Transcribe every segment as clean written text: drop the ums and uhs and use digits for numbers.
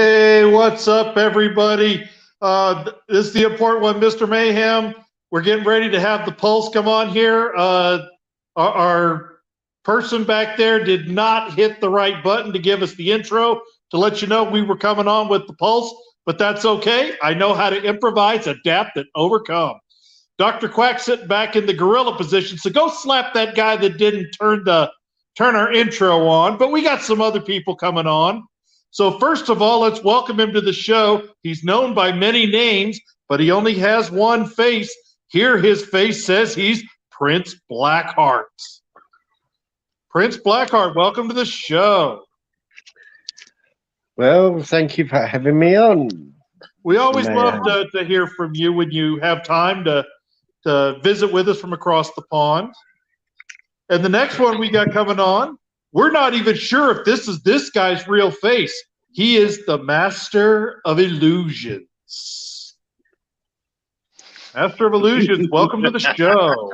Hey, what's up, everybody? This is the important one, Mr. Mayhem. We're getting ready to have the Pulse come on here. Our person back there did not hit the right button to give us the intro to let you know we were coming on with the Pulse, but that's okay. I know how to improvise, adapt, and overcome. Dr. Quack sitting back in the gorilla position, so go slap that guy that didn't turn our intro on, but we got some other people coming on. So first of all, let's welcome him to the show. He's known by many names, but he only has one face. Here his face says he's Prince Blackheart. Prince Blackheart, welcome to the show. Well, thank you for having me on. We always love to hear from you when you have time to visit with us from across the pond. And the next one we got coming on, we're not even sure if this is this guy's real face. He is the Master of Illusions. Master of Illusions, welcome to the show.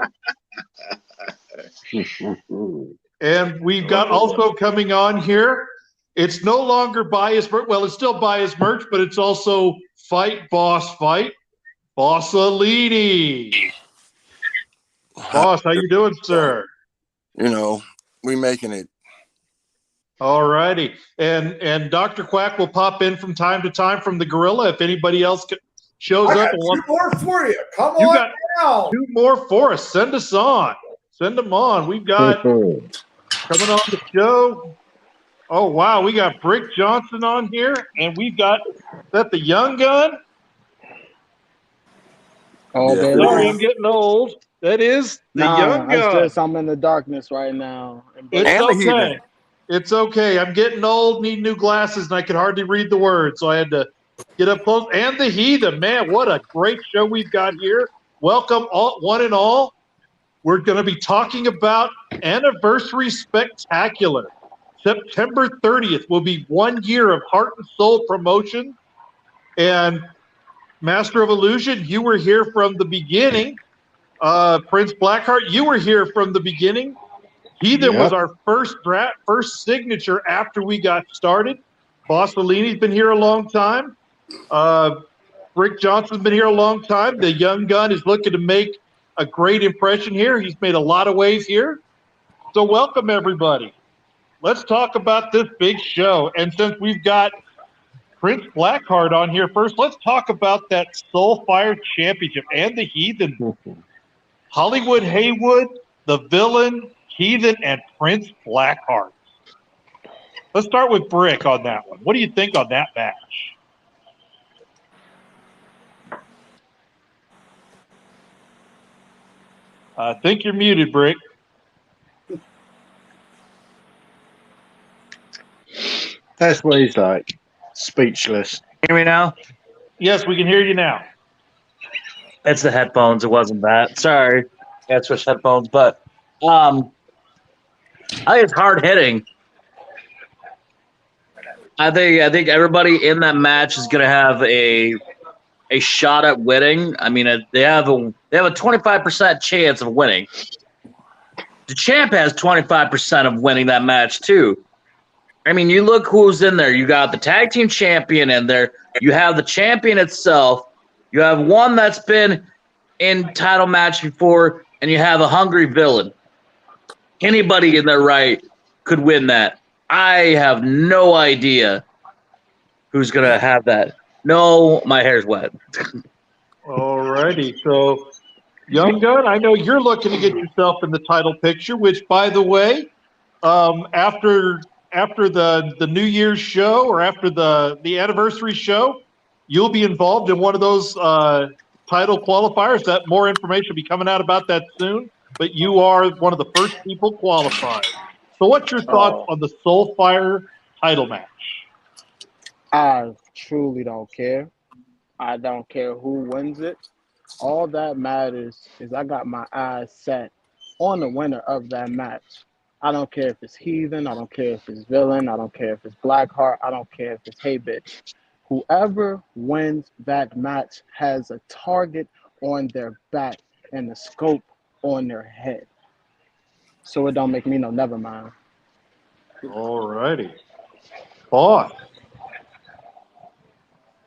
And we've got also coming on here, it's no longer buy his merch. Well, it's still buy his merch, but it's also Fight Boss Fight. Bossolini. Boss, how you doing, sir? You know, we making it. All righty. And Dr. Quack will pop in from time to time from the gorilla if anybody else shows up. Two more for you. Come you on got down. Two more for us. Send us on. Send them on. We've got coming on the show. Oh, wow. We got Brick Johnson on here. And we've got, is that the Young Gun? Oh, Yeah. Sorry, I'm getting old. That is the Young Gun. I'm in the darkness right now. It's And the okay. Heathen. It's okay. I'm getting old, need new glasses, and I can hardly read the words, so I had to get up close. And the Heathen, man, what a great show we've got here. Welcome, all, one and all. We're going to be talking about Anniversary Spectacular. September 30th will be 1 year of Heart and Soul promotion. And Master of Illusion, you were here from the beginning. Prince Blackheart, you were here from the beginning. Heathen was our first signature after we got started. Bossolini's been here a long time. Rick Johnson's been here a long time. The Young Gun is looking to make a great impression here. He's made a lot of waves here. So welcome, everybody. Let's talk about this big show. And since we've got Prince Blackheart on here first, let's talk about that Soulfire Championship and the Heathen. Hollywood Haywood, the Villain, Heathen, and Prince Blackheart. Let's start with Brick on that one. What do you think on that match? I think you're muted, Brick. That's what he's like. Speechless. Hear me now? Yes, we can hear you now. It's the headphones. It wasn't that. Sorry. I switched headphones, but I think it's hard hitting. I think everybody in that match is gonna have a shot at winning. I mean, they have a 25% chance of winning. The champ has 25% of winning that match too. I mean, you look who's in there. You got the tag team champion in there. You have the champion itself. You have one that's been in title match before, and you have a hungry villain. Anybody in their right could win that. I have no idea who's going to have that. No, my hair's wet. All righty. So, Young Gun, I know you're looking to get yourself in the title picture, which, by the way, after the New Year's show or after the anniversary show, you'll be involved in one of those title qualifiers. That more information will be coming out about that soon. But you are one of the first people qualified. So what's your thoughts on the Soulfire title match? I truly don't care. I don't care who wins it. All that matters is I got my eyes set on the winner of that match. I don't care if it's Heathen. I don't care if it's Villain. I don't care if it's Blackheart. I don't care if it's Hey Bitch. Whoever wins that match has a target on their back and a scope on their head. So it don't make me no never mind. All righty. Boss.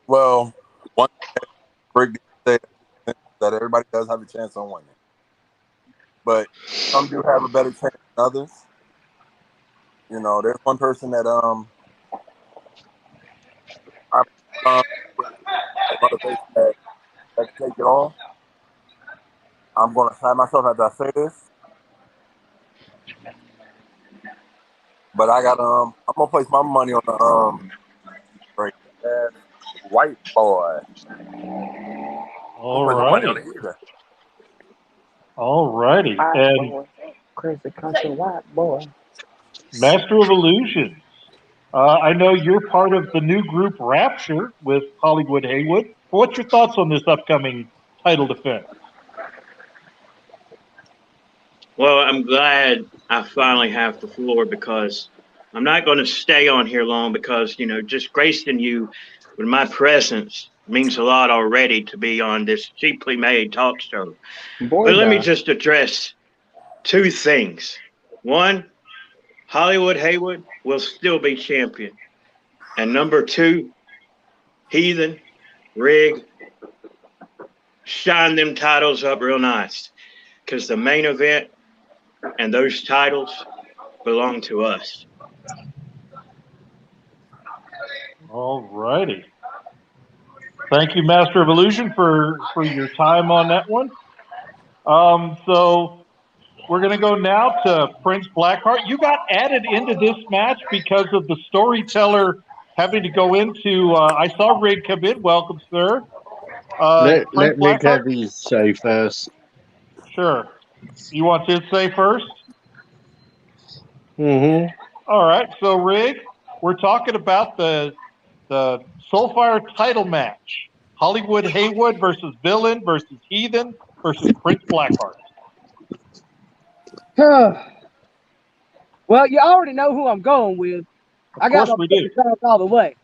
Well, one thing Rick did say that everybody does have a chance on winning, but some do have a better chance than others. You know, there's one person that I motivation that take it all. I'm gonna slap myself after I say this, but I got I'm gonna place my money on the right, white boy. All Put my money on righty. it either. All righty. White And boy. Crazy country white boy. Master of Illusions. I know you're part of the new group Rapture with Hollywood Haywood. What's your thoughts on this upcoming title defense? Well, I'm glad I finally have the floor because I'm not going to stay on here long because, just gracing you with my presence means a lot already to be on this cheaply made talk show. Boy, But let me bye. just address two things. One, Hollywood Haywood will still be champion. And number two, Heathen, Rig, shine them titles up real nice because the main event and those titles belong to us. All righty. Thank you, Master of Illusion, for your time on that one. So we're going to go now to Prince Blackheart. You got added into this match because of the storyteller having to go into. I saw Rig come in. Welcome, sir. Prince Let Rick Blackheart. have his say first. Sure. You want his say first? Mm-hmm. All right. So, Rig, we're talking about the Soulfire title match: Hollywood Haywood versus Villain versus Heathen versus Prince Blackheart. Well, you already know who I'm going with. I got course my we do. back all the way.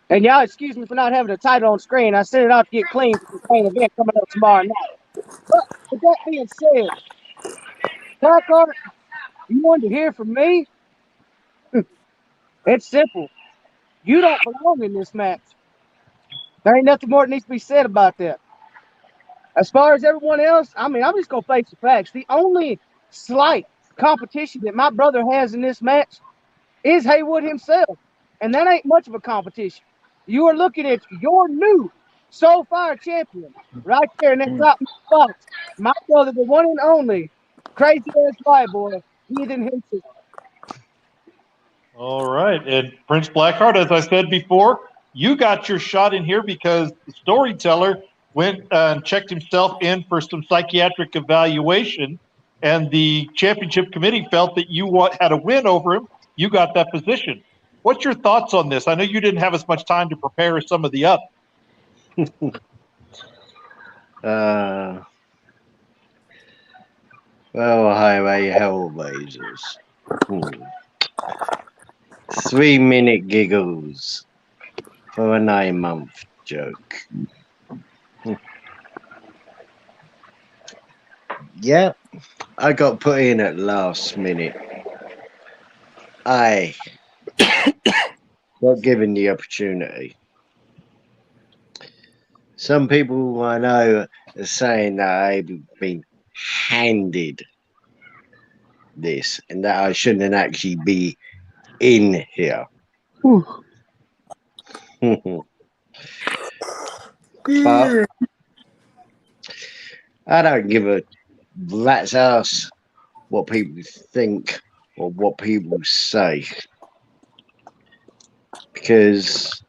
And y'all excuse me for not having a title on screen. I sent it out to get clean for the main event coming up tomorrow night. But with that being said, Blackheart, you wanted to hear from me? It's simple. You don't belong in this match. There ain't nothing more that needs to be said about that. As far as everyone else, I'm just going to face the facts. The only slight competition that my brother has in this match is Haywood himself. And that ain't much of a competition. You are looking at your new Soulfire champion right there in that top box. My brother, the one and only, crazy ass white boy, Heathen himself. All right. And Prince Blackheart, as I said before, you got your shot in here because the storyteller went and checked himself in for some psychiatric evaluation, and the championship committee felt that you had a win over him. You got that position. What's your thoughts on this? I know you didn't have as much time to prepare as some of the others. Well, highway hellraisers. 3-minute giggles for a 9-month joke. Yeah, I got put in at last minute. I got given the opportunity. Some people I know are saying that I've been handed this and that I shouldn't actually be in here. But I don't give a rat's ass what people think or what people say, because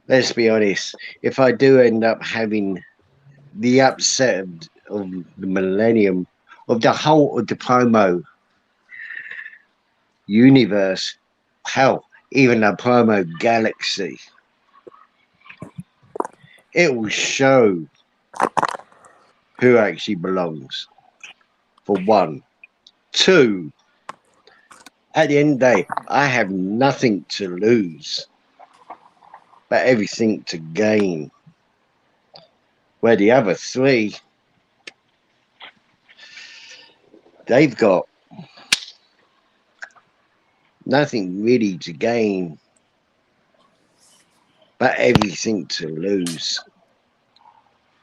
let's be honest, if I do end up having the upset of the millennium, of the whole of the promo universe, hell, even the promo galaxy, it will show who actually belongs, for one. Two, at the end of the day, I have nothing to lose, but everything to gain. Where the other three, they've got nothing really to gain but everything to lose.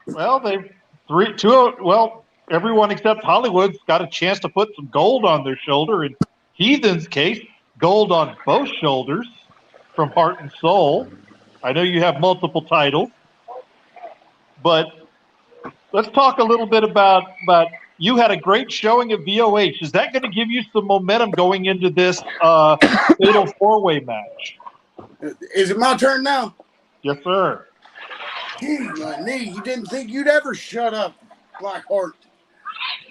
Well, everyone except Hollywood's got a chance to put some gold on their shoulder. In Heathen's case, gold on both shoulders from Heart and Soul. I know you have multiple titles, but let's talk a little bit about you had a great showing at VOH. Is that going to give you some momentum going into this fatal four-way match? Is it my turn now? Yes, sir. My knee. You didn't think you'd ever shut up, Blackheart.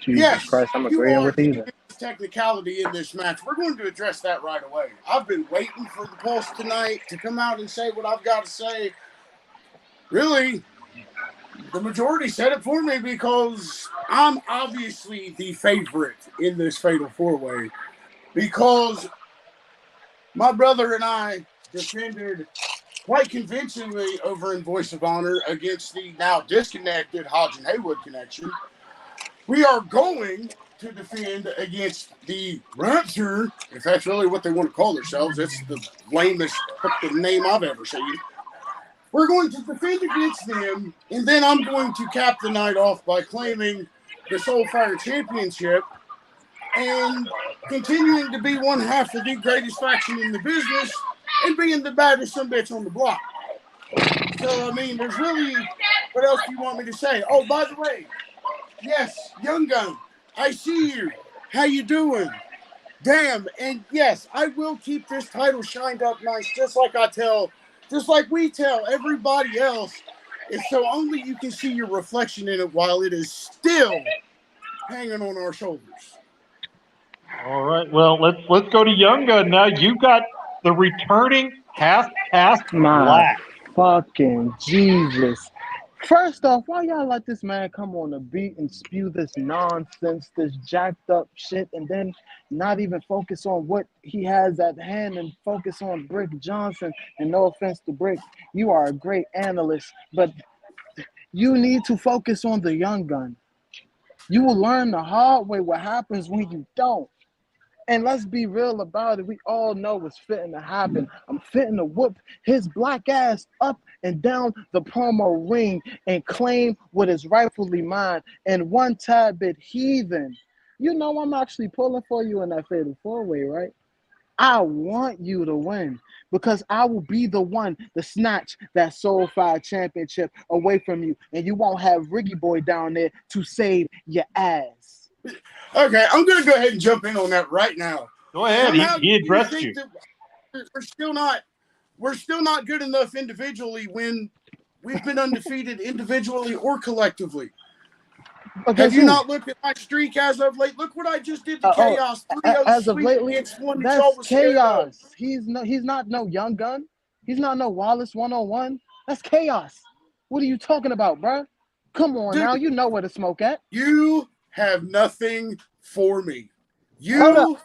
Jesus Yes, Christ, I'm you agreeing are with Heathen. technicality in this match. We're going to address that right away. I've been waiting for the Pulse tonight to come out and say what I've got to say. Really, the majority said it for me because I'm obviously the favorite in this fatal four-way because my brother and I defended quite convincingly over in Voice of Honor against the now disconnected Hodge and Haywood connection. We are going to defend against the Rapture, if that's really what they want to call themselves. That's the lamest fucking name I've ever seen. We're going to defend against them, and then I'm going to cap the night off by claiming the Soulfire Championship and continuing to be one half of the greatest faction in the business and being the baddest sumbitch on the block. So, I mean, there's really, what else do you want me to say? Oh, by the way, yes, Young Gun, I see you. How you doing? Damn, and yes, I will keep this title shined up nice, just like we tell everybody else. It's so only you can see your reflection in it while it is still hanging on our shoulders. All right. Well, let's go to Young Gun now. You got the returning half-past My black. fucking Jesus. First off, why y'all let this man come on the beat and spew this nonsense, this jacked up shit, and then not even focus on what he has at hand and focus on Brick Johnson? And no offense to Brick, you are a great analyst, but you need to focus on the Young Gun. You will learn the hard way what happens when you don't. And let's be real about it. We all know what's fitting to happen. I'm fitting to whoop his black ass up and down the promo ring and claim what is rightfully mine. And one tad bit Heathen. You know I'm actually pulling for you in that fatal four-way, right? I want you to win because I will be the one to snatch that Soulfire Championship away from you. And you won't have Riggy Boy down there to save your ass. Okay, I'm going to go ahead and jump in on that right now. Go ahead. He addressed you. We're still not good enough individually when we've been undefeated individually or collectively. Okay, Have you not looked at my streak as of late? Look what I just did to Chaos. 3-0 as of sweep lately, against one that that's y'all was scared of. Chaos. He's not no Young Gun. He's not no Wallace 101. That's Chaos. What are you talking about, bruh? Come on Dude, now, you know where to smoke at. You have nothing for me. You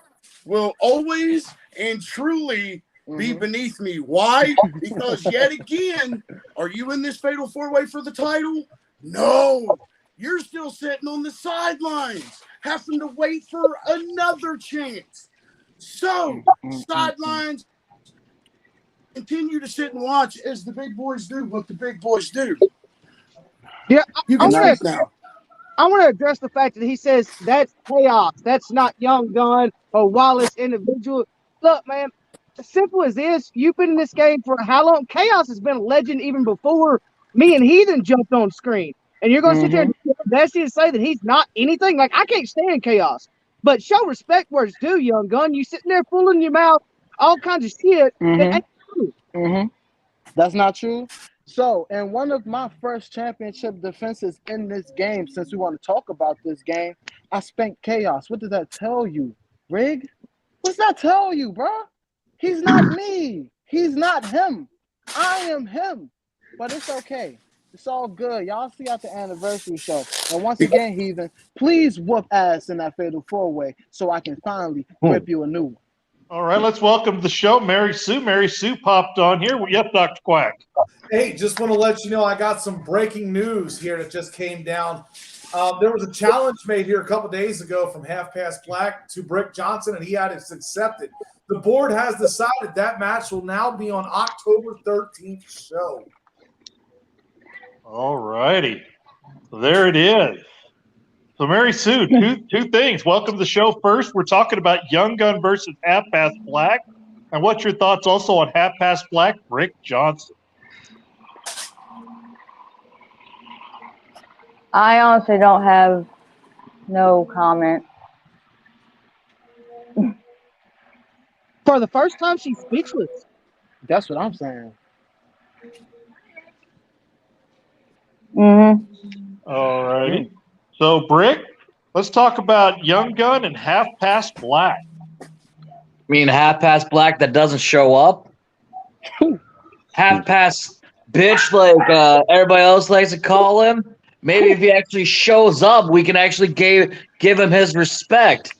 will always and truly be beneath me. Why? Because yet again, are you in this fatal four-way for the title? No. You're still sitting on the sidelines, having to wait for another chance. So, sidelines, continue to sit and watch as the big boys do what the big boys do. Yeah, You can speak now. I want to address the fact that he says that's Chaos. That's not Young Gun or Wallace individual. Look, man, as simple as this, you've been in this game for how long? Chaos has been a legend even before me and Heathen jumped on screen. And you're going to sit there and audacity to say that he's not anything? Like, I can't stand Chaos. But show respect where it's due, Young Gun. You sitting there fooling your mouth, all kinds of shit. That ain't true. That's not true. So, in one of my first championship defenses in this game, since we want to talk about this game, I spanked Chaos. What does that tell you, Rig? What's that tell you, bro? He's not me. He's not him. I am him. But it's okay. It's all good. Y'all see at the anniversary show. And once again, Heathen, please whoop ass in that fatal four-way so I can finally whip you a new one. All right, let's welcome to the show Mary Sue. Mary Sue popped on here. Yes, Dr. Quack. Hey, just want to let you know I got some breaking news here that just came down. There was a challenge made here a couple days ago from Half Past Black to Brick Johnson, and he had it accepted. The board has decided that match will now be on October 13th show. All righty. So there it is. So Mary Sue, two things. Welcome to the show. First, we're talking about Young Gun versus Half Past Black. And what's your thoughts also on Half Past Black, Brick Johnson? I honestly don't have no comment. For the first time, she's speechless. That's what I'm saying. All righty. So, Brick, let's talk about Young Gun and Half Past Black. I mean, Half Past Black that doesn't show up? Half Past Bitch, like everybody else likes to call him? Maybe if he actually shows up, we can actually give him his respect.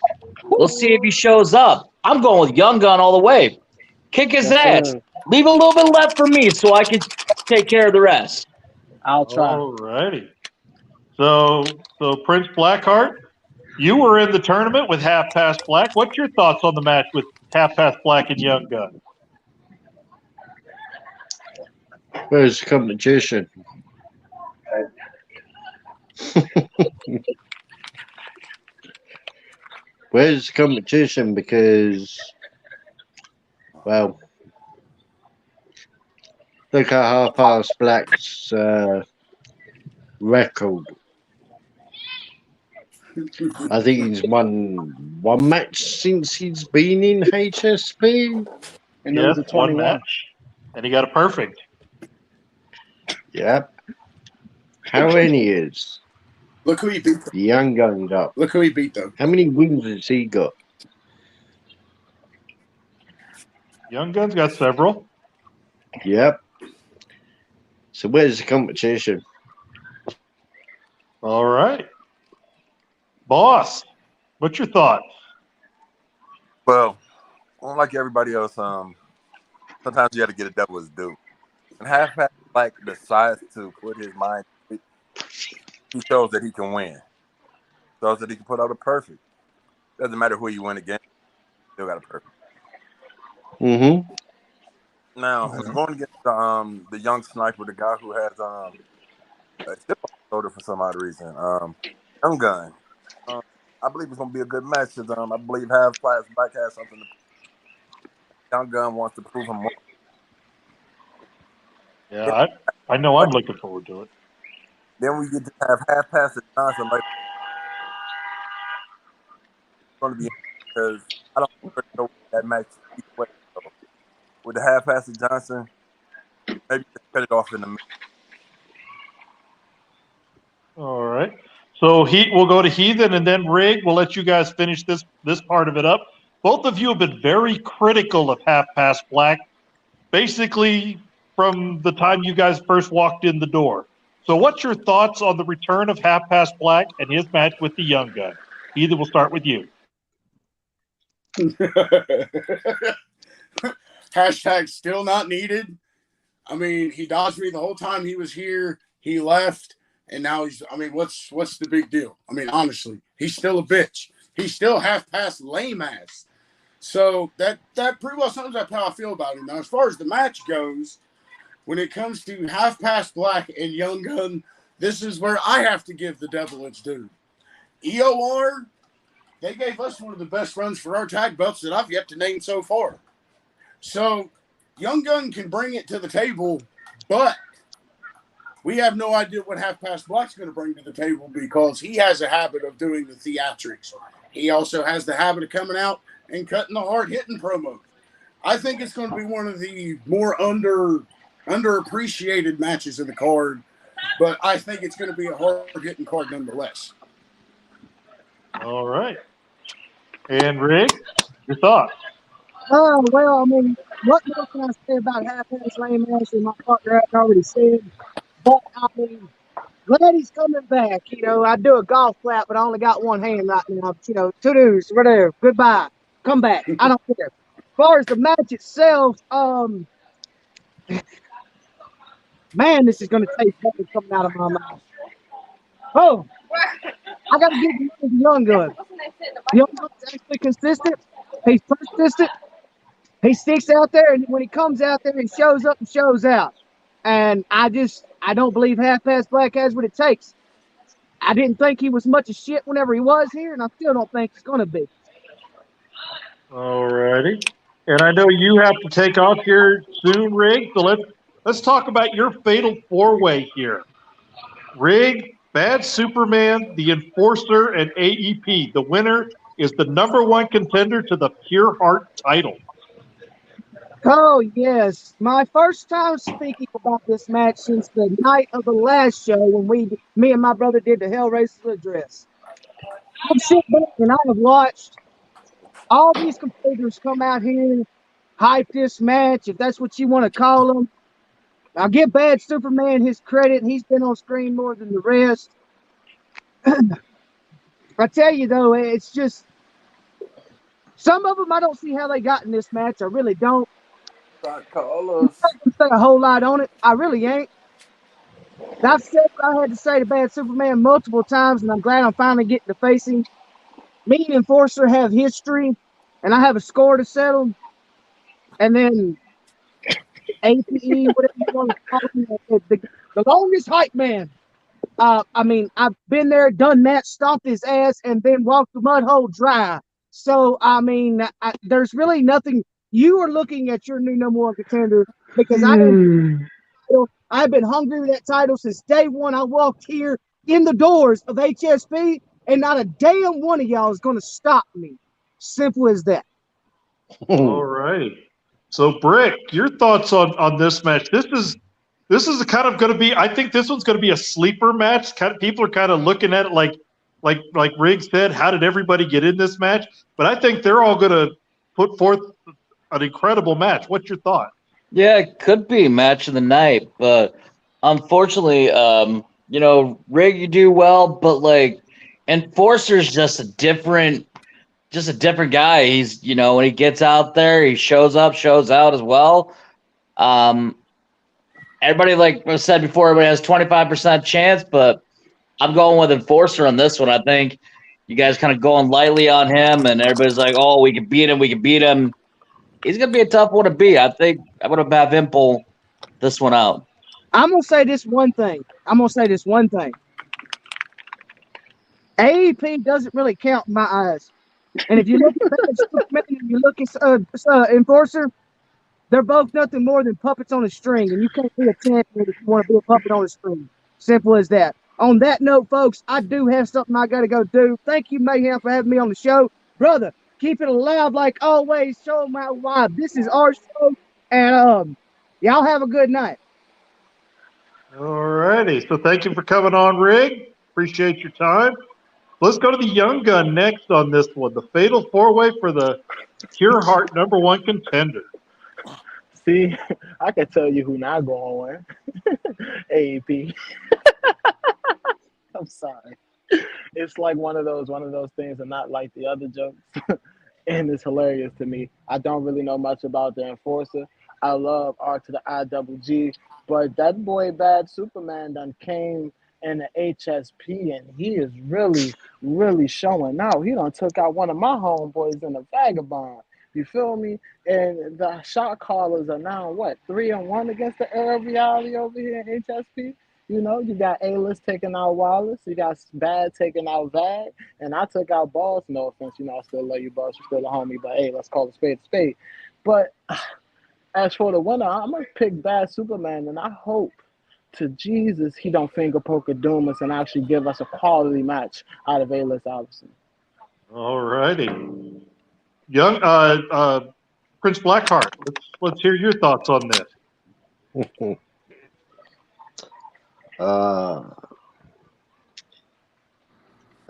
We'll see if he shows up. I'm going with Young Gun all the way. Kick his ass. Leave a little bit left for me so I can take care of the rest. I'll try. All righty. So Prince Blackheart, you were in the tournament with Half Past Black. What's your thoughts on the match with Half Past Black and Young Gun? Where's the competition? Where's the competition? Because, well, look at Half Past Black's record. I think he's won one match since he's been in HSP. And it was a 21. One match. And he got a perfect. Yep. How many years? Look who he beat. The Young Gun got. Look who he beat, though. How many wins has he got? Young Gun's got several. Yep. So where's the competition? All right. Boss, what's your thought? Well, unlike everybody else, sometimes you got to get a devil's due. And Half Past Black decides to put his mind. He shows that he can win. Shows that he can put out a perfect. Doesn't matter who you win against, still got a perfect. Mm-hmm. Now he's going against the young sniper, the guy who has a chip on his shoulder for some odd reason. Young Gun. I believe it's going to be a good match because I believe Half Past Black has something. Young Gun wants to prove him more. Yeah, I know I'm looking forward to it. Then we get to have Half Past Johnson. Like, it's going to be because I don't really know what that match is. So with the Half Past Johnson, maybe just cut it off in the middle. All right. So we'll go to Heathen and then Rig. We'll let you guys finish this part of it up. Both of you have been very critical of Half Past Black, basically from the time you guys first walked in the door. So what's your thoughts on the return of Half Past Black and his match with the Young Gun? Heathen, we'll start with you. Hashtag still not needed. I mean, he dodged me the whole time he was here. He left. And now what's the big deal? I mean, honestly, he's still a bitch. He's still half past lame ass. So that pretty well sums up how I feel about him. Now, as far as the match goes, when it comes to Half Past Black and Young Gun, this is where I have to give the devil its due. EOR, they gave us one of the best runs for our tag belts that I've yet to name so far. So Young Gun can bring it to the table, but we have no idea what Half Past Black's going to bring to the table because he has a habit of doing the theatrics. He also has the habit of coming out and cutting the hard-hitting promo. I think it's going to be one of the more underappreciated matches in the card, but I think it's going to be a hard-hitting card nonetheless. All right. And Rig, your thoughts? Oh, well, I mean, what more can I say about half-ass lame ass and my partner had already said? But, I mean, glad he's coming back. You know, I do a golf clap, but I only got one hand right now. You know, to-dos, whatever. Goodbye. Come back. I don't care. As far as the match itself, man, this is going to taste better coming out of my mouth. Oh, I got to give him the young gun. Young gun's actually consistent. He's persistent. He sticks out there, and when he comes out there, he shows up and shows out. And I don't believe Half Past Black has what it takes. I didn't think he was much of shit whenever he was here, and I still don't think he's going to be. All righty. And I know you have to take off here soon, Rig. So let's talk about your fatal four-way here. Rig, Bad Superman, the Enforcer, and AEP. The winner is the #1 contender to the Pure Heart title. Oh, yes. My first time speaking about this match since the night of the last show when me and my brother did the Hellraiser address. I've sat back and I have watched all these competitors come out here and hype this match, if that's what you want to call them. I'll give Bad Superman his credit. He's been on screen more than the rest. I tell you, though, it's just some of them I don't see how they got in this match. I really don't. I'm not going to say a whole lot on it. I really ain't. I've said what I had to say to Bad Superman multiple times, and I'm glad I'm finally getting to face him. Me and Enforcer have history, and I have a score to settle. And then APE, whatever you want to call him, the longest hype man. I mean, I've been there, done that, stomped his ass, and then walked the mud hole dry. So, I mean, there's really nothing. You are looking at your new #1 contender because I've been hungry for that title since day one. I walked here in the doors of HSP, and not a damn one of y'all is going to stop me. Simple as that. All right. So, Brick, your thoughts on this match? This is kind of going to be. I think this one's going to be a sleeper match. People are kind of looking at it like Rigg said. How did everybody get in this match? But I think they're all going to put forth an incredible match. What's your thought? Yeah, it could be match of the night, but unfortunately, Rigg, you do well, but like Enforcer's just a different guy. He's, when he gets out there, he shows up, shows out as well. Everybody, like I said before, everybody has 25% chance, but I'm going with Enforcer on this one. I think you guys kind of going lightly on him, and everybody's like, oh, we can beat him. He's going to be a tough one to beat. I think I'm going to have him pull this one out. I'm going to say this one thing. AEP doesn't really count in my eyes. And if you look at you look at Enforcer, they're both nothing more than puppets on a string, and you can't be a champion if you want to be a puppet on a string. Simple as that. On that note, folks, I do have something I got to go do. Thank you, Mayhem, for having me on the show. Brother, keep it alive like always. Show my wife. This is our show, and y'all have a good night. All righty. So thank you for coming on, Rigg. Appreciate your time. Let's go to the young gun next on this one. The fatal four-way for the Pure Heart #1 contender. See, I can tell you who not going to win. AEP. I'm sorry. It's like one of those things, and not like the other jokes. And it's hilarious to me. I don't really know much about the Enforcer. I love R to the IWG, but that boy Bad Superman done came in the HSP, and he is really, really showing out. He done took out one of my homeboys in a Vagabond. You feel me? And the shot callers are now, 3-1 against the Air of Reality over here in HSP? You got A-List taking out Wallace, you got Bad taking out Vag, and I took out Boss. No offense, I still love you, Boss. You're still a homie, but hey, let's call a spade a spade. But as for the winner, I'm going to pick Bad Superman, and I hope to Jesus he don't finger poke Doomas and actually give us a quality match out of A-List Allison. All righty. Young Prince Blackheart, let's hear your thoughts on this.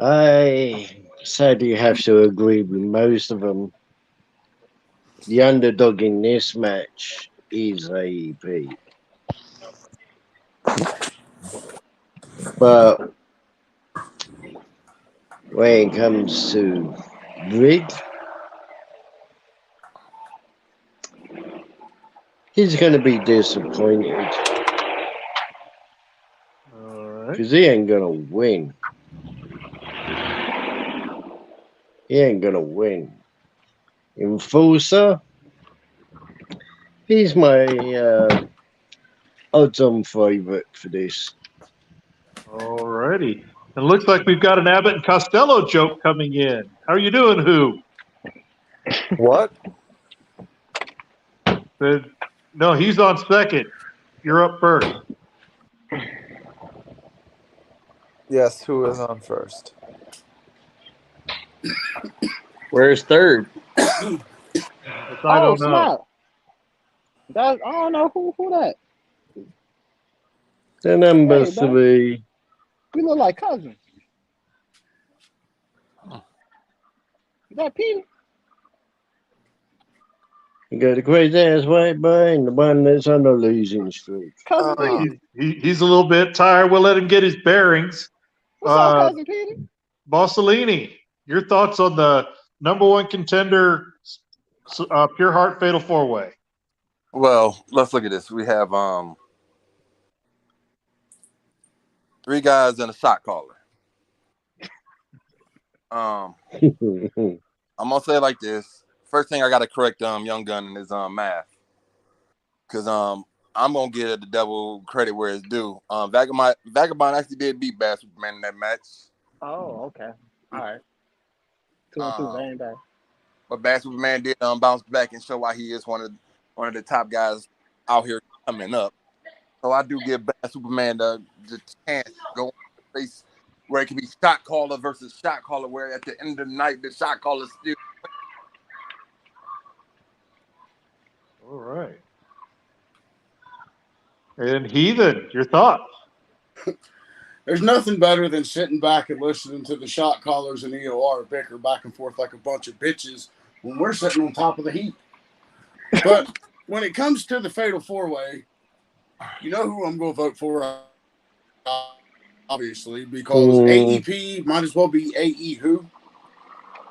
I sadly have to agree with most of them. The underdog in this match is AEP. But when it comes to Rigg, he's going to be disappointed. All right. Because he ain't going to win. He ain't gonna win. Enforcer. He's my odds-on favourite for this. All righty. It looks like we've got an Abbott and Costello joke coming in. How are you doing, Who? What? No, he's on second. You're up first. Yes, who is on first? Where's third? I Oh, don't know. snap. That, I don't know who that. The number Hey, bud. 3. We look like cousins. Is that Peter? You got the crazy ass white boy and the one that's on the losing streak. Cousin Peter. He's a little bit tired. We'll let him get his bearings. What's up, cousin Peter? Bossellini, your thoughts on the number one contender, Pure Heart Fatal 4-Way? Well, let's look at this. We have 3 guys and a shot caller. I'm gonna say it like this. First thing I gotta correct Young Gun in his math. Cause I'm gonna give the devil credit where it's due. Vagabond actually did beat Bad Superman in that match. Oh, okay. All right. 2 and 2, that ain't bad. But Bad Superman did bounce back and show why he is one of the top guys out here coming up. So I do give Bad Superman the chance to go on the face where it can be shot caller versus shot caller, where at the end of the night the shot caller still. All right. And Heathen, your thoughts? There's nothing better than sitting back and listening to the shot callers and EOR bicker back and forth like a bunch of bitches when we're sitting on top of the heap. But when it comes to the Fatal 4-Way, you know who I'm going to vote for, obviously, because AEP might as well be AE who.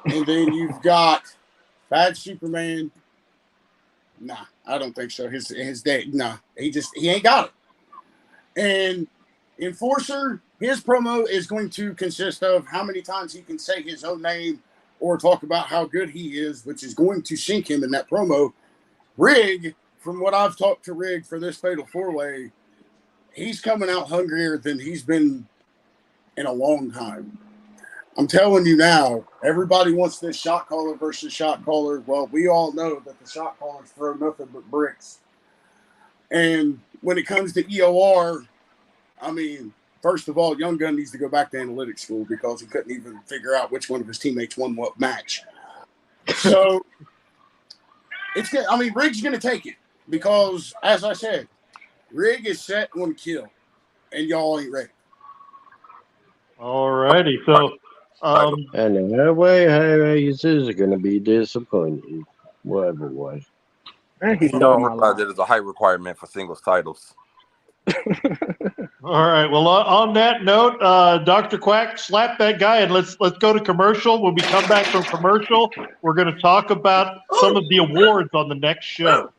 And then you've got Bad Superman. Nah, I don't think so. His day, nah, he ain't got it. And Enforcer, his promo is going to consist of how many times he can say his own name or talk about how good he is, which is going to sink him in that promo. Rig, from what I've talked to Rig for this Fatal 4-Way, he's coming out hungrier than he's been in a long time. I'm telling you now, everybody wants this shot caller versus shot caller. Well, we all know that the shot callers throw nothing but bricks. And when it comes to EOR, I mean, first of all, Young Gun needs to go back to analytics school because he couldn't even figure out which one of his teammates won what match. So, it's good. I mean, Rig's going to take it because, as I said, Rig is set on kill, and y'all ain't ready. All righty. So, and the way Racers are going to be disappointed, whatever way. He stole my line. That is a high requirement for singles titles. all right. Well, on that note, Dr. Quack, slap that guy and let's go to commercial. When we come back from commercial, we're going to talk about some of the awards on the next show.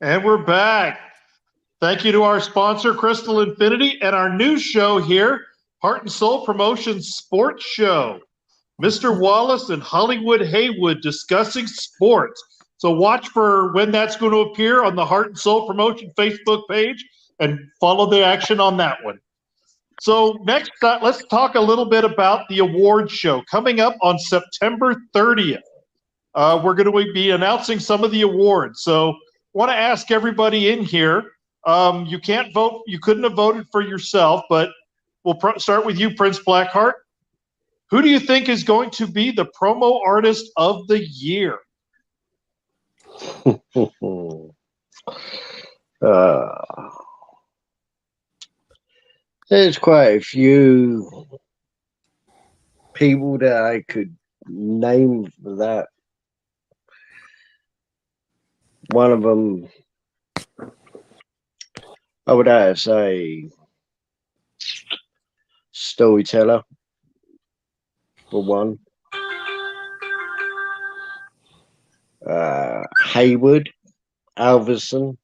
And we're back. Thank you to our sponsor, Crystal Infinity, and our new show here, Heart and Soul Promotions Sports Show. Mr. Wallace and Hollywood Haywood discussing sports. So watch for when that's going to appear on the Heart and Soul Promotion Facebook page and follow the action on that one. So next, let's talk a little bit about the awards show coming up on September 30th. We're going to be announcing some of the awards. So want to ask everybody in here, you can't vote, you couldn't have voted for yourself, but we'll start with you, Prince Blackheart. Who do you think is going to be the promo artist of the year? There's quite a few people that I could name for that. One of them, I would have to say, Storyteller, for one. Hayward, Alverson.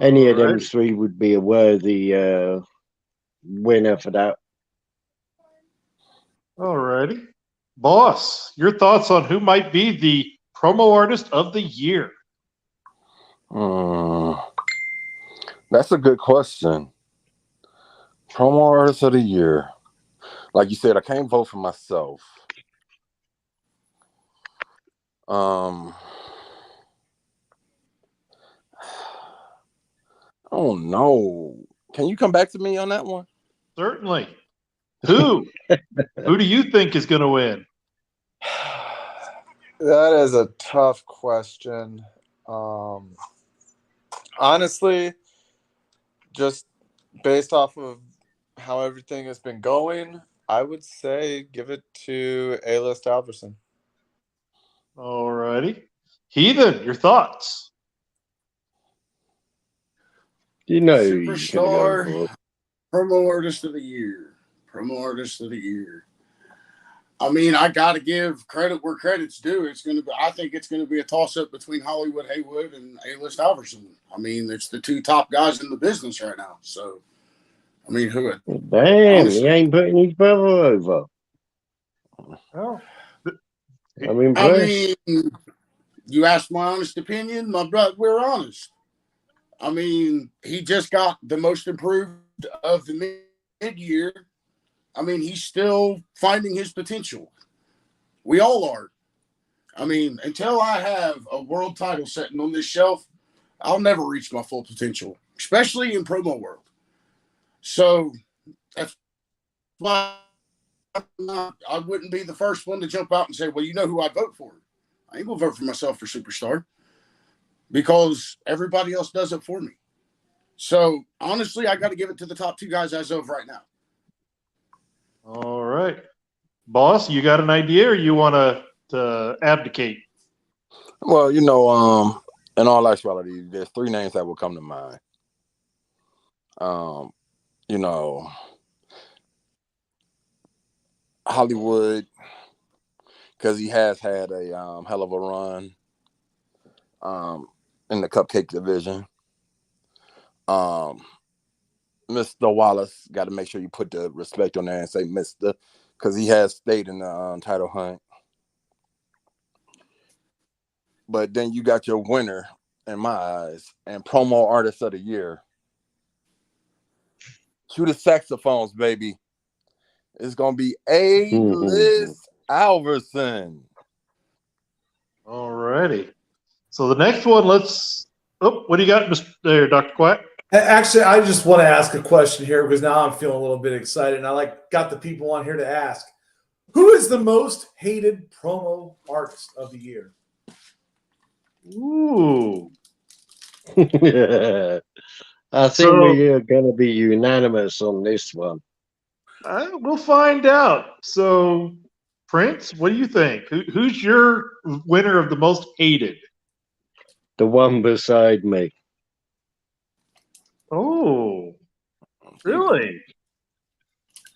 Any of them three would be a worthy winner for that. All righty. Boss, your thoughts on who might be the promo artist of the year? That's a good question. Promo artist of the year. Like you said, I can't vote for myself. I don't know. Can you come back to me on that one? Certainly. Who? Who do you think is going to win? That is a tough question. Honestly, just based off of how everything has been going, I would say give it to A-List Alverson. All righty. Heathen, your thoughts? You know, Superstar, promo artist of the year. Promo artist of the year. I mean, I got to give credit where credit's due. I think it's going to be a toss-up between Hollywood Haywood and A-List Alverson. I mean, it's the two top guys in the business right now. So, I mean, who? Damn, honestly, he ain't putting his brother over. Oh. I'm impressed. I mean, you asked my honest opinion. My brother, we're honest. I mean, he just got the most improved of the mid-year. I mean, he's still finding his potential. We all are. I mean, until I have a world title sitting on this shelf, I'll never reach my full potential, especially in promo world. So that's why I wouldn't be the first one to jump out and say, well, you know who I'd vote for. I ain't going to vote for myself for Superstar because everybody else does it for me. So, honestly, I got to give it to the top two guys as of right now. All right. Boss, you got an idea or you want to abdicate? Well, you know, in all actuality, there's three names that will come to mind. You know, Hollywood, because he has had a hell of a run in the cupcake division. Mr. Wallace, got to make sure you put the respect on there and say Mr. because he has stayed in the title hunt. But then you got your winner, in my eyes, and promo artist of the year. Cue the saxophones, baby. It's going to be A-List Alverson. All righty. So the next one, what do you got, Mr. Dr. Quack? Actually, I just want to ask a question here because now I'm feeling a little bit excited, and I got the people on here to ask: who is the most hated promo artist of the year? Ooh. I think we are going to be unanimous on this one. We'll find out. So, Prince, what do you think? Who's your winner of the most hated? The one beside me. Oh, really?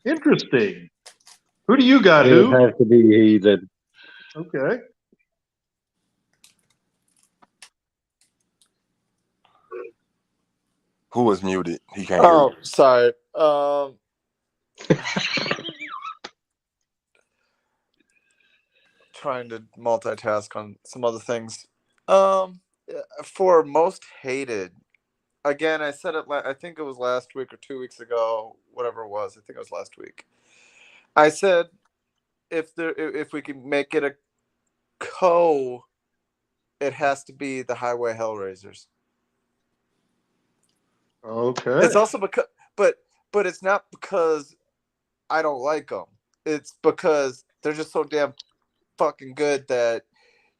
Interesting. Who do you got? It has to be Heathen. Okay. Who was muted? He can't hear you. Sorry. Trying to multitask on some other things. For most hated, again, I said it. I think it was last week or 2 weeks ago, whatever it was. I think it was last week. I said if we can make it a it has to be the Highway Hellraisers. Okay. It's also because, but but it's not because I don't like them. It's because they're just so damn fucking good that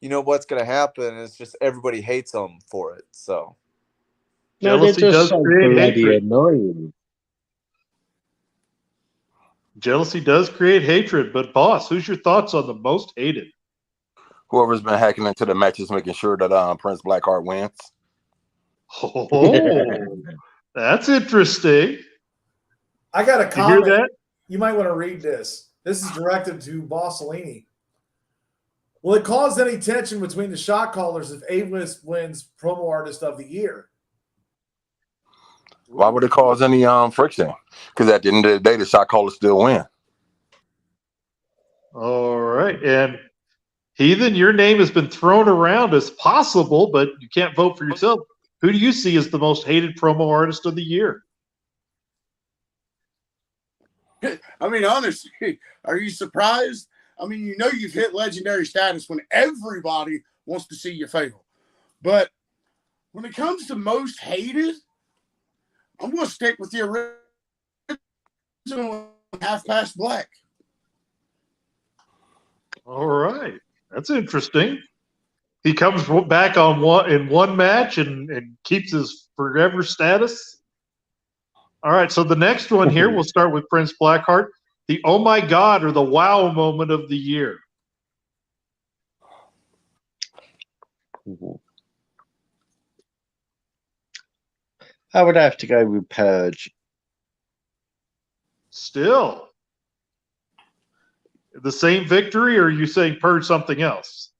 you know what's going to happen. It's just everybody hates them for it. So No, they're Jealousy just does so create bloody hatred. annoying. Jealousy does create hatred. But boss, who's your thoughts on the most hated? Whoever's been hacking into the matches, making sure that Prince Blackheart wins. Oh, that's interesting. I got a You hear comment. that? You might want to read this. This is directed to Bossolini. Will it cause any tension between the shot callers if A-List wins Promo Artist of the Year? Why would it cause any friction? Because at the end of the day, the shot callers still win. All right. And Heathen, your name has been thrown around as possible, but you can't vote for yourself. Who do you see as the most hated promo artist of the year? I mean, honestly, are you surprised? I mean, you know you've hit legendary status when everybody wants to see you fail. But when it comes to most hated, I'm going to stick with the original Half Past Black. All right. That's interesting. He comes back in one match and keeps his forever status. All right. So the next one here, we'll start with Prince Blackheart. The oh my God or the wow moment of the year. I would have to go with Purge. Still. The same victory, or are you saying Purge something else?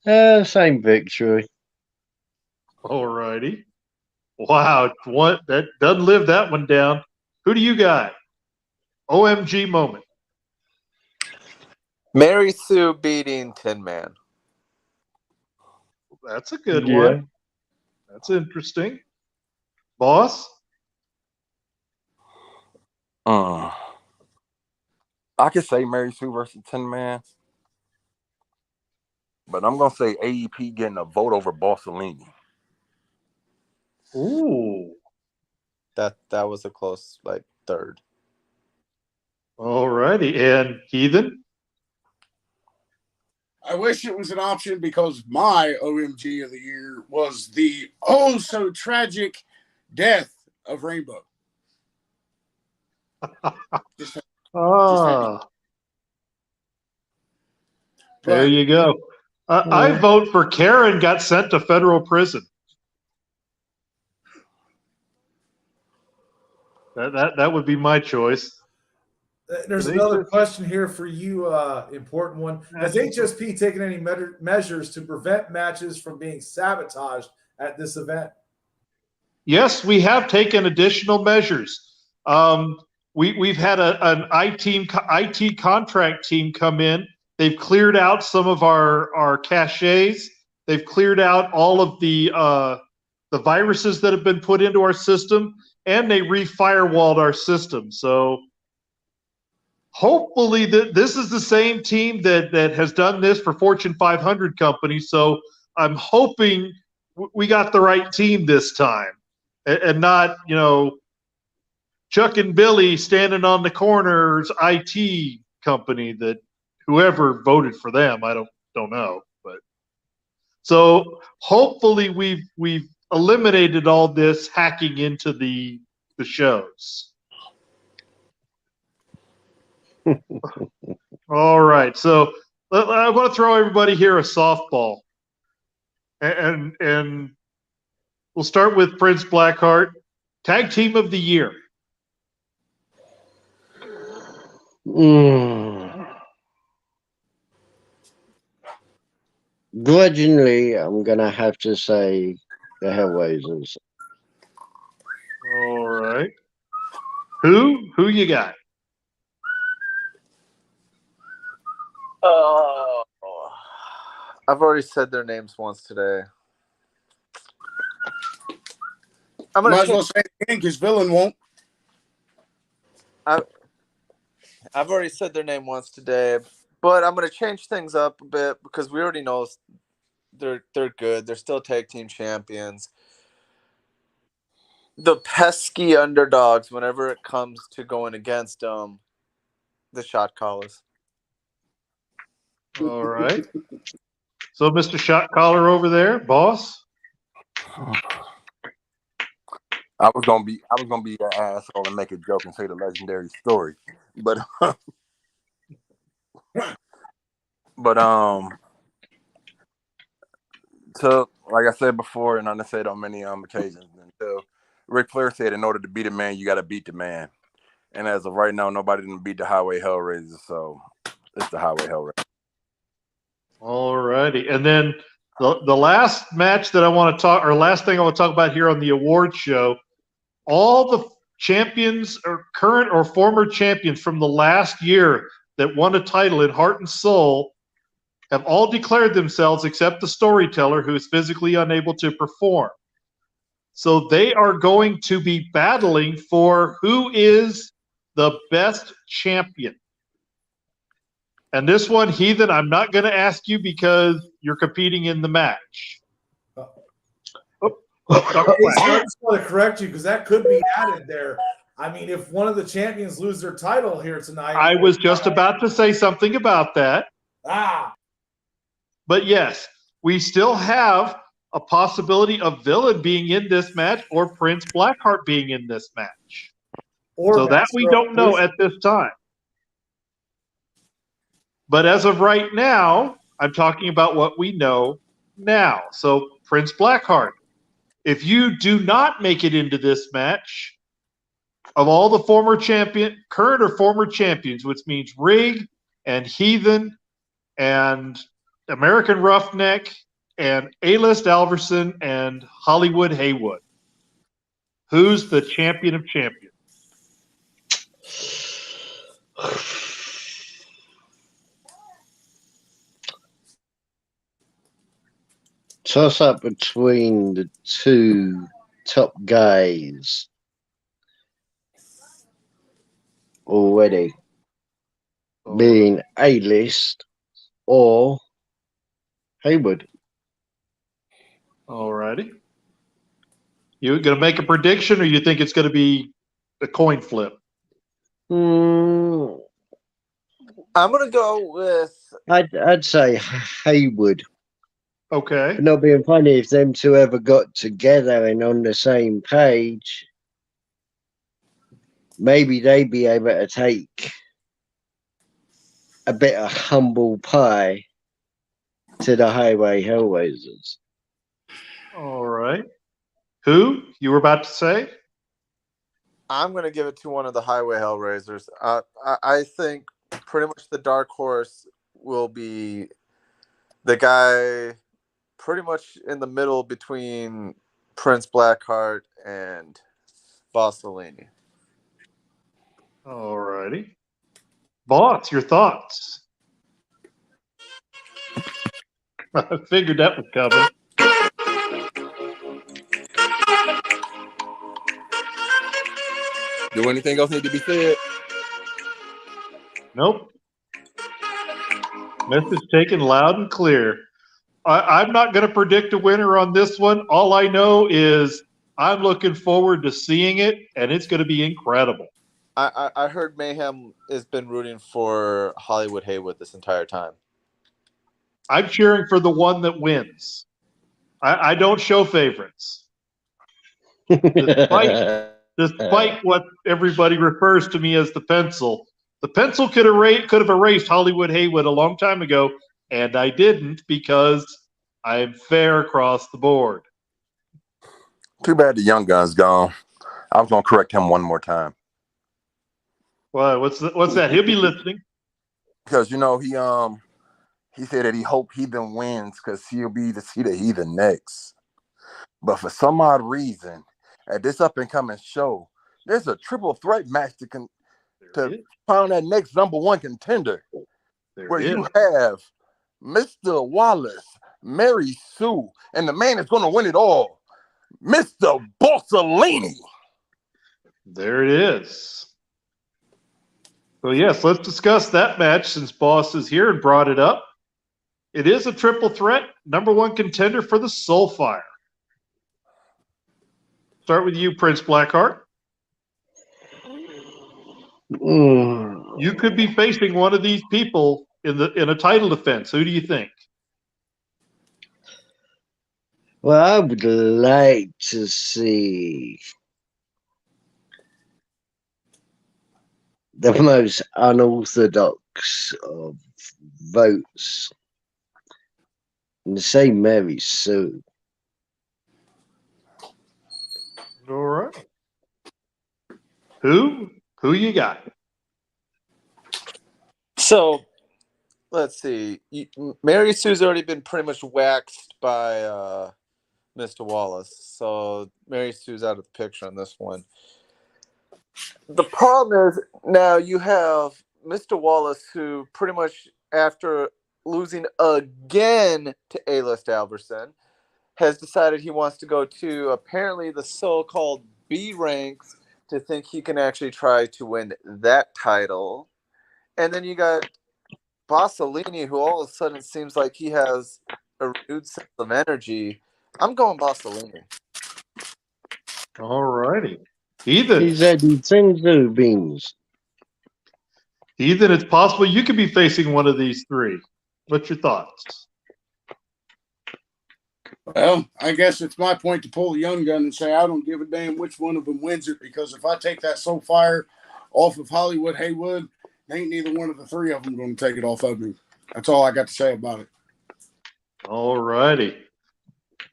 Same victory. All righty. Wow. That doesn't live that one down. Who do you got? OMG moment. Mary Sue beating Tin Man. That's a good one. That's interesting. Boss? I could say Mary Sue versus Tin Man, but I'm gonna say AEP getting a vote over Bossolini. Ooh. That was a close third. All righty. And Heathen? I wish it was an option because my OMG of the year was the oh so tragic death of Rainbow. There you go. I vote for Karen got sent to federal prison. That would be my choice. There's another question here for you, important one. Has HSP taken any measures to prevent matches from being sabotaged at this event? Yes, we have taken additional measures. We've had an IT contract team come in. They've cleared out some of our caches. They've cleared out all of the viruses that have been put into our system, and they re-firewalled our system. So hopefully this is the same team that has done this for Fortune 500 companies. So I'm hoping we got the right team this time, and not, Chuck and Billy standing on the corner's IT company that whoever voted for them, I don't know. But so hopefully we've eliminated all this hacking into the shows. All right, so I want to throw everybody here a softball, and we'll start with Prince Blackheart. Tag Team of the Year. Grudgingly, I'm gonna have to say the Hellraisers. All right. Who you got? I've already said their names once today. I'm gonna Might as well say it again because Villain won't. I've already said their name once today, but I'm gonna change things up a bit because we already know they're good. They're still tag team champions. the pesky underdogs whenever it comes to going against the shot callers. All right. So, Mr. Shot Caller over there, boss. I was gonna be an asshole and make a joke and say the legendary story, but so like I said before, and I said on many occasions, until Ric Flair said, in order to beat a man, you got to beat the man. And as of right now, nobody didn't beat the Highway Hellraiser, so it's the Highway Hellraiser. All righty. And then the last match that I want to talk, or last thing I want to talk about here on the award show, all the champions or current or former champions from the last year that won a title in Heart and Soul have all declared themselves except the storyteller, who is physically unable to perform. So they are going to be battling for who is the best champion. And this one, Heathen, I'm not going to ask you because you're competing in the match. I just want to correct you because that could be added there. I mean, if one of the champions lose their title here tonight. I was just about to say something about that. But yes, we still have a possibility of Villain being in this match or Prince Blackheart being in this match. So that we don't know at this time. But as of right now, I'm talking about what we know now. So Prince Blackheart, if you do not make it into this match, of all the current or former champions, which means Rig and Heathen and American Roughneck and A-List Alverson and Hollywood Haywood, who's the champion of champions? Toss up between the two top guys already, being A-List or Haywood. All righty. You going to make a prediction, or you think it's going to be a coin flip? I'm going to go with... I'd say Haywood. Okay. But not being funny, if them two ever got together and on the same page, maybe they'd be able to take a bit of humble pie to the Highway Hellraisers. All right. Who you were about to say? I'm going to give it to one of the Highway Hellraisers. I think pretty much the dark horse will be the guy pretty much in the middle between Prince Blackheart and Bossellini. All righty. Boss, your thoughts? I figured that was coming. Do anything else need to be said? Nope. Message taken loud and clear. I'm not going to predict a winner on this one. All I know is I'm looking forward to seeing it, and it's going to be incredible. I heard Mayhem has been rooting for Hollywood Haywood this entire time. I'm cheering for the one that wins. I don't show favorites. Despite what everybody refers to me as the pencil. The pencil could have erased Hollywood Haywood a long time ago, and I didn't because I am fair across the board. Too bad the young gun's gone. I was going to correct him one more time. Well, what's that? He'll be listening. Because, he said that he hoped Heathen wins because he'll be to see the Heathen next. But for some odd reason, at this up-and-coming show, there's a triple threat match to found that next number one contender, where you have Mr. Wallace, Mary Sue, and the man that's going to win it all, Mr. Bossellini. There it is. So yes, let's discuss that match since Boss is here and brought it up. It is a triple threat, number one contender for the Soulfire. Start with you, Prince Blackheart. You could be facing one of these people in a title defense. Who do you think? Well, I would like to see the most unorthodox of votes and say Mary Sue. All right. Who you got? So let's see. Mary Sue's already been pretty much waxed by Mr. Wallace, so Mary Sue's out of the picture on this one. The problem is now you have Mr. Wallace, who pretty much after losing again to A-List Alverson, has decided he wants to go to apparently the so-called B ranks to think he can actually try to win that title. And then you got Bassolini, who all of a sudden seems like he has a renewed sense of energy. I'm going Bassolini. All righty. Ethan. He's had Senzu beans. Ethan, it's possible you could be facing one of these three. What's your thoughts? Well, I guess it's my point to pull the young gun and say I don't give a damn which one of them wins it, because if I take that Soul Fire off of Hollywood Haywood, ain't neither one of the three of them going to take it off of me. That's all I got to say about it. All righty.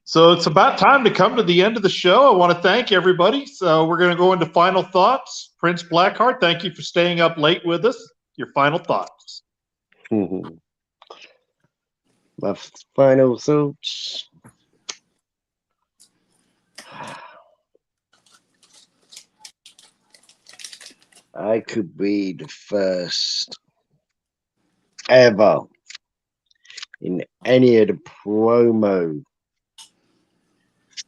So it's about time to come to the end of the show. I want to thank everybody. So we're going to go into final thoughts. Prince Blackheart, thank you for staying up late with us. Your final thoughts. My final thoughts. I could be the first ever in any of the promo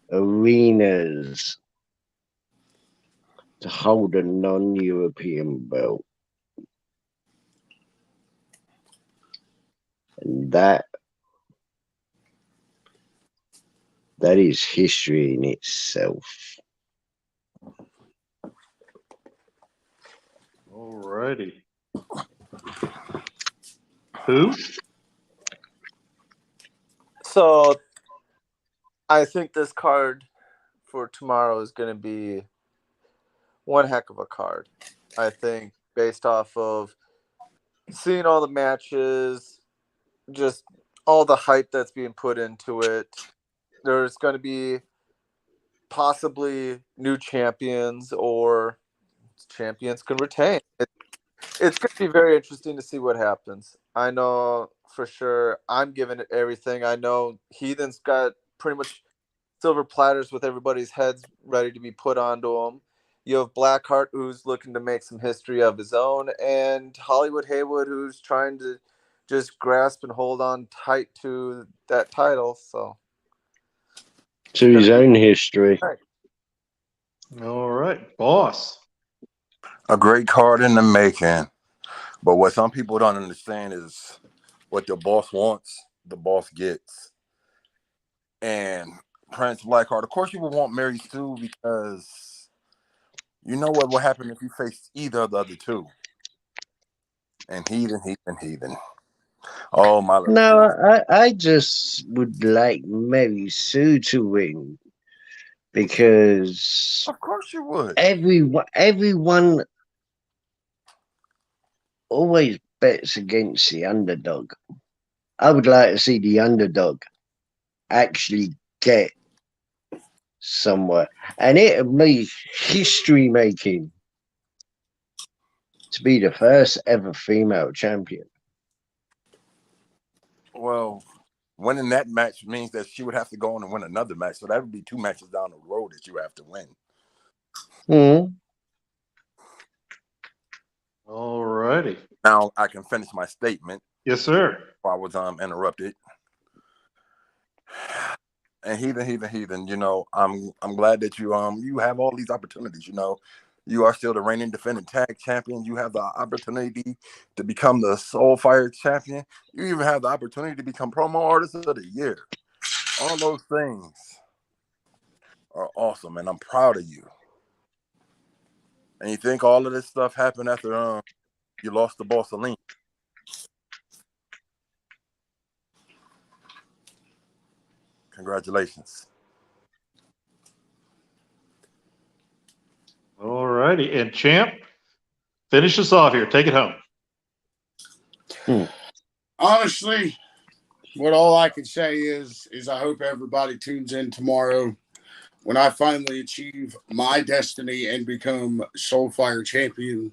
arenas to hold a non-European belt. And that is history in itself. All righty. Who? So I think this card for tomorrow is going to be one heck of a card. I think based off of seeing all the matches, just all the hype that's being put into it, there's going to be possibly new champions or champions can retain. It's going to be very interesting to see what happens. I know for sure I'm giving it everything. I know Heathen's got pretty much silver platters with everybody's heads ready to be put onto them. You have Blackheart, who's looking to make some history of his own, and Hollywood Haywood, who's trying to just grasp and hold on tight to that title. So to his own history. All right, boss. A great card in the making. But what some people don't understand is what the boss wants, the boss gets. And Prince Blackheart, of course you would want Mary Sue, because you know what will happen if you face either of the other two. And Heathen. Oh, my Lord. No, I just would like Mary Sue to win, because of course you would. Everyone always bets against the underdog. I would like to see the underdog actually get somewhere, and it would be history making to be the first ever female champion. Well, winning that match means that she would have to go on and win another match, so that would be two matches down the road that you have to win. All righty. Now I can finish my statement. Yes, sir. I was interrupted. And Heathen, you know, I'm glad that you have all these opportunities. You know, you are still the reigning defending tag champion. You have the opportunity to become the Soul Fire champion. You even have the opportunity to become promo artist of the year. All those things are awesome, and I'm proud of you. And you think all of this stuff happened after you lost to Bossellini. Congratulations. All righty. And Champ, finish us off here. Take it home. Honestly, what all I can say is I hope everybody tunes in tomorrow when I finally achieve my destiny and become Soulfire champion.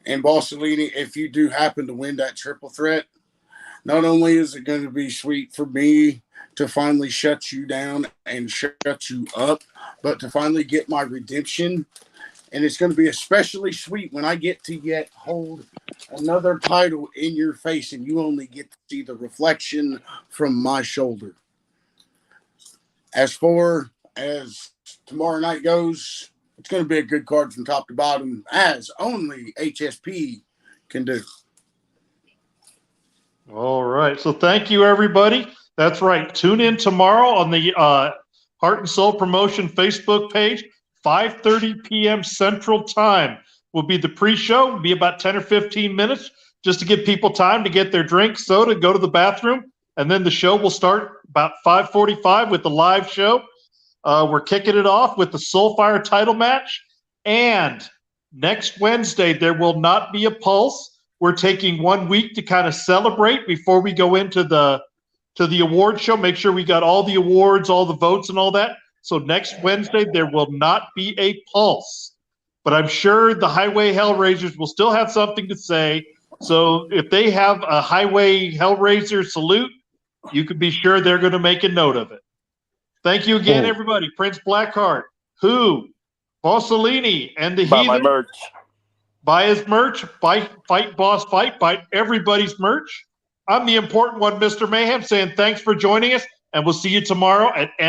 And Bossellini, if you do happen to win that triple threat, not only is it going to be sweet for me to finally shut you down and shut you up, but to finally get my redemption. And it's going to be especially sweet when I get to yet hold another title in your face and you only get to see the reflection from my shoulder. As far as tomorrow night goes, it's going to be a good card from top to bottom, as only HSP can do. All right. So thank you, everybody. That's right. Tune in tomorrow on the Heart and Soul Promotion Facebook page. 5:30 p.m. Central Time will be the pre-show. It'll be about 10 or 15 minutes just to give people time to get their drink, soda, go to the bathroom, and then the show will start about 5:45 with the live show. We're kicking it off with the Soulfire title match, and next Wednesday there will not be a Pulse. We're taking 1 week to kind of celebrate before we go into the award show. Make sure we got all the awards, all the votes, and all that. So next Wednesday, there will not be a Pulse. But I'm sure the Highway Hellraisers will still have something to say. So if they have a Highway Hellraiser salute, you can be sure they're going to make a note of it. Thank you again, everybody. Prince Blackheart, Who, Bossellini, and the Buy Heathen. my merch. Buy his merch. Buy Fight Boss Fight. Buy everybody's merch. I'm the important one, Mr. Mayhem, saying thanks for joining us, and we'll see you tomorrow at